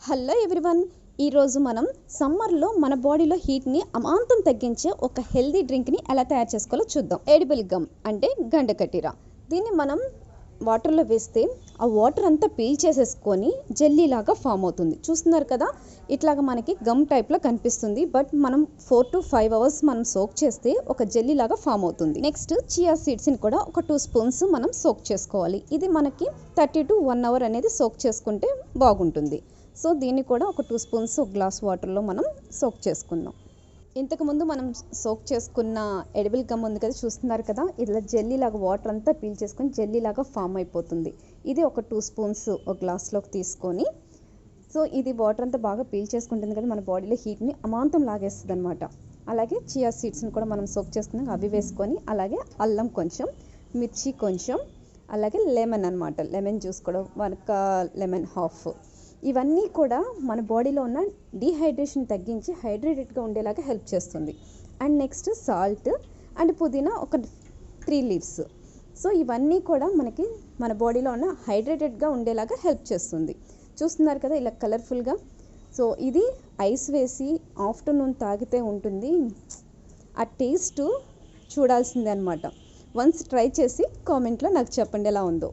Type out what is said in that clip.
Hello everyone, ఈరోజు మనం సమ్మర్లో మన బాడీలో హీట్ని అమాంతం తగ్గించే ఒక హెల్దీ డ్రింక్ని ఎలా తయారు చేసుకోవాలో చూద్దాం. ఎడిబుల్ గమ్ అంటే గండకటీర. దీన్ని మనం వాటర్లో వేస్తే ఆ వాటర్ అంతా పీల్ చేసేసుకొని జెల్లీలాగా ఫామ్ అవుతుంది. చూస్తున్నారు కదా, ఇట్లాగా మనకి గమ్ టైప్లో కనిపిస్తుంది. బట్ మనం 4 to 5 hours మనం సోక్ చేస్తే ఒక జెల్లీలాగా ఫామ్ అవుతుంది. నెక్స్ట్ చియా సీడ్స్ని కూడా ఒక 2 spoons మనం సోక్ చేసుకోవాలి. ఇది మనకి 30 to 1 hour అనేది సోక్ చేసుకుంటే బాగుంటుంది. సో దీన్ని కూడా ఒక 2 spoons ఒక గ్లాస్ వాటర్లో మనం సోక్ చేసుకుందాం. ఇంతకుముందు మనం సోక్ చేసుకున్న ఎడిబుల్ గమ్ ఉంది కదా, చూస్తున్నారు కదా, ఇలా జెల్లీలాగా వాటర్ అంతా పీల్ చేసుకొని జెల్లీలాగా ఫామ్ అయిపోతుంది. ఇది ఒక 2 spoons ఒక గ్లాస్లోకి తీసుకొని, సో ఇది వాటర్ అంతా బాగా పీల్ చేసుకుంటుంది కదా, మన బాడీలో హీట్ని అమాంతం లాగేస్తుంది అనమాట. అలాగే చియా సీడ్స్ని కూడా మనం సోక్ చేసుకున్నాం, అవి వేసుకొని, అలాగే అల్లం కొంచెం, మిర్చి కొంచెం, అలాగే లెమన్ అనమాట, లెమన్ జ్యూస్ కూడా 1 లెమన్ హాఫ్. ఇవన్నీ కూడా మన బాడీలో ఉన్న డీహైడ్రేషన్ తగ్గించి హైడ్రేటెడ్గా ఉండేలాగా హెల్ప్ చేస్తుంది. అండ్ నెక్స్ట్ సాల్ట్ అండ్ పుదీనా ఒక 3 leaves. సో ఇవన్నీ కూడా మనకి మన బాడీలో ఉన్న హైడ్రేటెడ్గా ఉండేలాగా హెల్ప్ చేస్తుంది. చూస్తున్నారు కదా ఇలా కలర్ఫుల్గా. సో ఇది ఐస్ వేసి ఆఫ్టర్నూన్ తాగితే ఉంటుంది, ఆ టేస్ట్ చూడాల్సిందే అనమాట. వన్స్ ట్రై చేసి కామెంట్లో నాకు చెప్పండి ఎలా ఉందో.